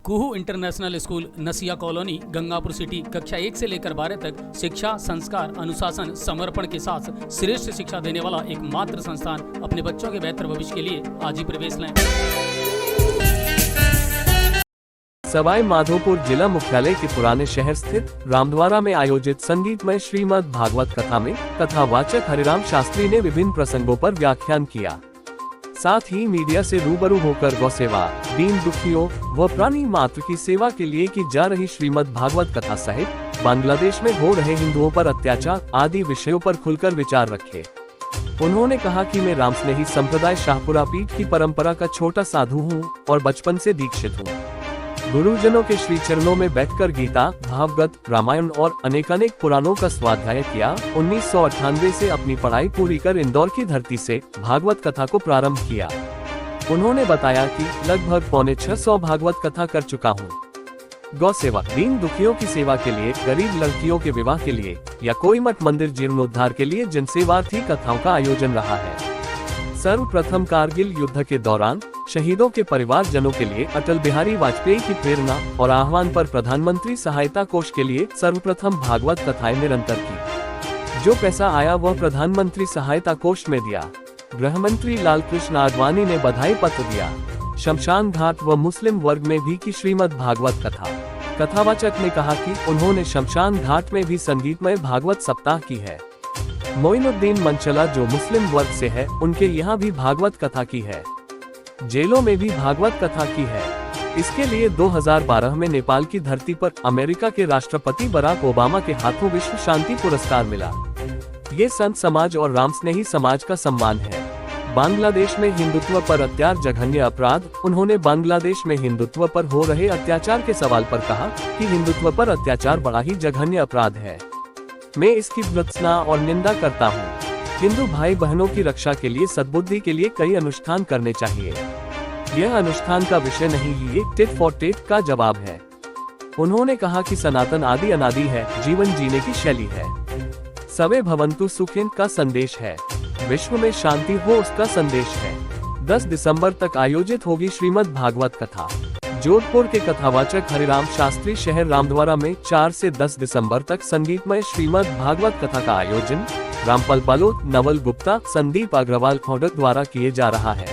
कुहू international school नसिया colony Gangapur city कक्षा 1 से लेकर 12 तक शिक्षा, संस्कार, अनुशासन, समर्पण के साथ श्रेष्ठ शिक्षा देने वाला एकमात्र संस्थान अपने बच्चों के बेहतर भविष्य के लिए आज ही प्रवेश लें। सवाई माधोपुर जिला मुख्यालय के पुराने शहर स्थित रामद्वारा में आयोजित संगीतमय श्रीमद् भागवत कथा में कथावाचक हरिराम शास्त्री ने विभिन्न प्रसंगों पर व्याख्यान किया। साथ ही मीडिया से रूबरू होकर गौ सेवा, दीन दुखियों व प्राणी मात्र की सेवा के लिए की जा रही श्रीमद् भागवत कथा सहित बांग्लादेश में हो रहे हिंदुओं पर अत्याचार आदि विषयों पर खुलकर विचार रखे। उन्होंने कहा कि मैं रामस्नेही संप्रदाय शाहपुरा पीठ की परंपरा का छोटा साधु हूँ और बचपन से दीक्षित हूँ। गुरुजनों के श्री चरणों में बैठकर गीता, भागवत, रामायण और अनेकानेक पुराणों का स्वाध्याय किया। 1998 से अपनी पढ़ाई पूरी कर इंदौर की धरती से भागवत कथा को प्रारंभ किया। उन्होंने बताया कि लगभग 650 भागवत कथा कर चुका हूँ। गौ सेवा, दीन दुखियों की सेवा के लिए, गरीब लड़कियों के विवाह के लिए या कोई मठ मंदिर जीर्णोद्धार के लिए जनसेवार्थी कथाओं का आयोजन रहा है। सर्वप्रथम कारगिल युद्ध के दौरान शहीदों के परिवारजनों के लिए अटल बिहारी वाजपेयी की प्रेरणा और आह्वान पर प्रधानमंत्री सहायता कोष के लिए सर्वप्रथम भागवत कथाएं निरंतर की। जो पैसा आया वह प्रधानमंत्री सहायता कोष में दिया। गृह मंत्री लालकृष्ण आडवाणी ने बधाई पत्र दिया। शमशान घाट व मुस्लिम वर्ग में भी की श्रीमद् भागवत कथा। कथावाचक ने कहा कि उन्होंने शमशान घाट में भी संगीतमय भागवत सप्ताह की है। मोइनुद्दीन मंचला जो मुस्लिम वर्ग से है, उनके यहाँ भी भागवत कथा की है। जेलों में भी भागवत कथा की है। इसके लिए 2012 में नेपाल की धरती पर अमेरिका के राष्ट्रपति बराक ओबामा के हाथों विश्व शांति पुरस्कार मिला। ये संत समाज और रामस्नेही समाज का सम्मान है। बांग्लादेश में हिंदुत्व पर अत्याचार जघन्य अपराध। उन्होंने बांग्लादेश में हिंदुत्व पर हो रहे अत्याचार के सवाल पर कहा कि हिंदुत्व पर अत्याचार बड़ा ही जघन्य अपराध है। मैं इसकी भर्त्सना और निंदा करता हूँ। हिंदू भाई बहनों की रक्षा के लिए सद्बुद्धि के लिए कई अनुष्ठान करने चाहिए। यह अनुष्ठान का विषय नहीं, ये टिट फॉर टेट का जवाब है। उन्होंने कहा कि सनातन आदि अनादि है, जीवन जीने की शैली है। सबे भवन्तु सुखिन का संदेश है, विश्व में शांति हो उसका संदेश है। 10 दिसंबर तक आयोजित होगी श्रीमद् भागवत कथा। जोधपुर के कथावाचक हरिराम शास्त्री शहर रामद्वारा में 4 से 10 दिसंबर तक संगीतमय श्रीमद् भागवत कथा का आयोजन रामपाल बालोत, नवल गुप्ता, संदीप अग्रवाल खोडक द्वारा किए जा रहा है।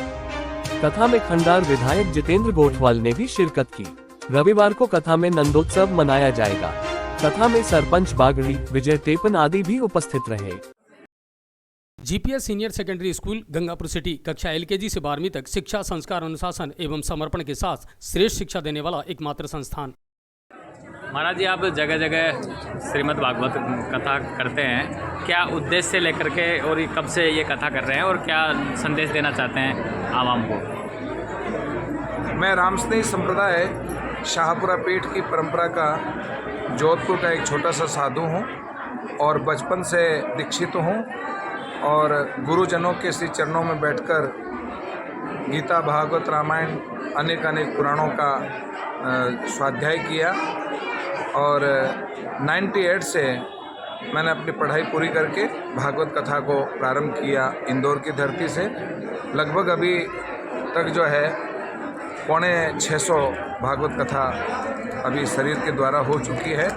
कथा में खंडार विधायक जितेंद्र गोठवाल ने भी शिरकत की। रविवार को कथा में नंदोत्सव मनाया जाएगा। कथा में सरपंच बागड़ी, विजय टेपन आदि भी उपस्थित रहे। GPS senior secondary school Gangapur city कक्षा एलकेजी से 12वीं तक शिक्षा, संस्कार, अनुशासन एवं समर्पण के साथ श्रेष्ठ शिक्षा देने वाला एकमात्र संस्थान। महाराज जी, आप जगह जगह श्रीमद् भागवत कथा करते हैं, क्या उद्देश्य से लेकर के और कब से ये कथा कर रहे हैं और क्या संदेश देना चाहते हैं आवाम को? मैं रामस्नेही संप्रदाय शाहपुरा पीठ की परंपरा का जोधपुर का एक छोटा सा साधु हूँ और बचपन से दीक्षित हूँ और गुरुजनों के श्री चरणों में बैठकर गीता, भागवत, रामायण अनेक पुराणों का स्वाध्याय किया और 98 से मैंने अपनी पढ़ाई पूरी करके भागवत कथा को प्रारंभ किया इंदौर की धरती से। लगभग अभी तक जो है 650 भागवत कथा अभी शरीर के द्वारा हो चुकी है।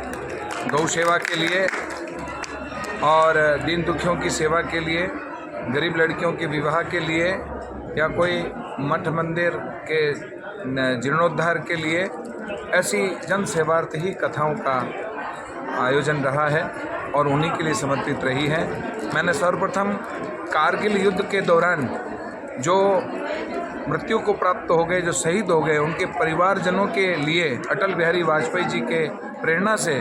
गौ सेवा के लिए और दीन दुखियों की सेवा के लिए, गरीब लड़कियों के विवाह के लिए या कोई मठ मंदिर के जीर्णोद्धार के लिए ऐसी जन सेवार्थ ही कथाओं का आयोजन रहा है और उन्हीं के लिए समर्पित रही है। मैंने सर्वप्रथम कारगिल युद्ध के दौरान जो मृत्यु को प्राप्त हो गए, जो शहीद हो गए, उनके परिवारजनों के लिए अटल बिहारी वाजपेयी जी के प्रेरणा से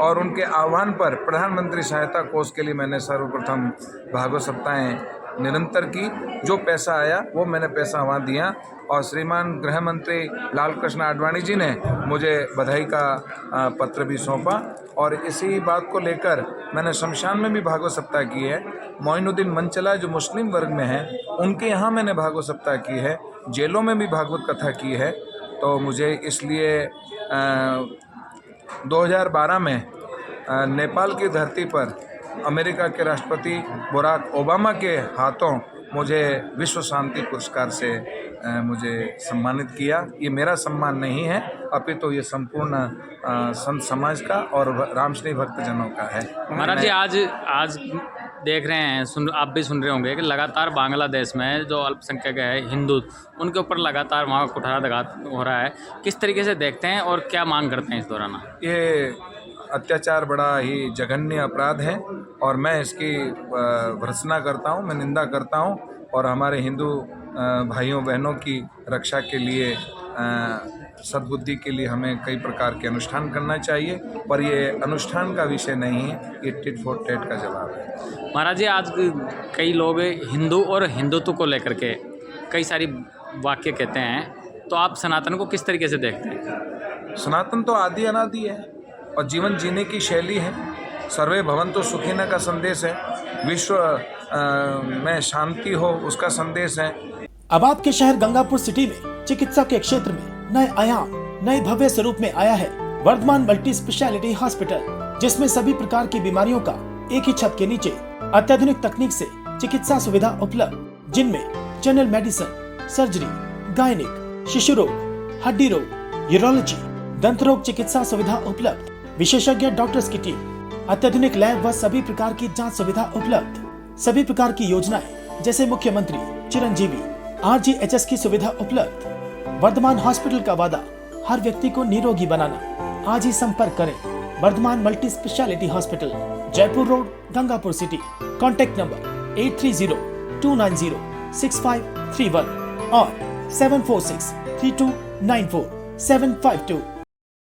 और उनके आह्वान पर प्रधानमंत्री सहायता कोष के लिए मैंने सर्वप्रथम भागवत सप्ताहें निरंतर की। जो पैसा आया वो मैंने पैसा वहाँ दिया और श्रीमान गृह मंत्री लालकृष्ण आडवाणी जी ने मुझे बधाई का पत्र भी सौंपा और इसी बात को लेकर मैंने शमशान में भी भागवत सप्ताह की है। मोइनुद्दीन मंचला जो मुस्लिम वर्ग में हैं, उनके यहाँ मैंने भागवत सप्ताह की है। जेलों में भी भागवत कथा की है। तो मुझे इसलिए 2012 में नेपाल की धरती पर अमेरिका के राष्ट्रपति बराक ओबामा के हाथों मुझे विश्व शांति पुरस्कार से मुझे सम्मानित किया। ये मेरा सम्मान नहीं है, अपितु ये संपूर्ण संत समाज का और रामस्नेही भक्तजनों का है। महाराज जी आज देख रहे हैं, आप भी सुन रहे होंगे कि लगातार बांग्लादेश में जो अल्पसंख्यक है हिंदू, उनके ऊपर लगातार वहाँ कुठाराघात हो रहा है। किस तरीके से देखते हैं और क्या मांग करते हैं इस दौरान? ये अत्याचार बड़ा ही जघन्य अपराध है और मैं इसकी भर्त्सना करता हूँ, मैं निंदा करता हूँ और हमारे हिंदू भाइयों बहनों की रक्षा के लिए, सद्बुद्धि के लिए हमें कई प्रकार के अनुष्ठान करना चाहिए, पर ये अनुष्ठान का विषय नहीं है, ये टिट फॉर टैट का जवाब है। महाराज जी आज कई लोग हिंदू और हिंदुत्व को लेकर के कई सारी वाक्य कहते हैं, तो आप सनातन को किस तरीके से देखते हैं? सनातन तो आदि अनादि है और जीवन जीने की शैली है। सर्वे भवन्तु सुखिनः का संदेश है, विश्व में शांति हो उसका संदेश है। अब आपके शहर गंगापुर सिटी में चिकित्सा के क्षेत्र में नए आयाम, नए भव्य स्वरूप में आया है वर्धमान मल्टी स्पेशलिटी हॉस्पिटल, जिसमें सभी प्रकार की बीमारियों का एक ही छत के नीचे अत्याधुनिक तकनीक से चिकित्सा सुविधा उपलब्ध, जिनमें जनरल मेडिसिन, सर्जरी, गायनिक, शिशु रोग, हड्डी रोग, यूरोलॉजी, दंत रोग चिकित्सा सुविधा उपलब्ध, विशेषज्ञ डॉक्टर्स की टीम, अत्याधुनिक लैब व सभी प्रकार की जांच सुविधा उपलब्ध, सभी प्रकार की योजनाएं जैसे मुख्यमंत्री चिरंजीवी RGHS की सुविधा उपलब्ध। वर्धमान हॉस्पिटल का वादा हर व्यक्ति को निरोगी बनाना। आज ही संपर्क करें Vardhman multi speciality hospital, Jaipur road, Gangapur city. Contact number 8302906531 और 7463294 752।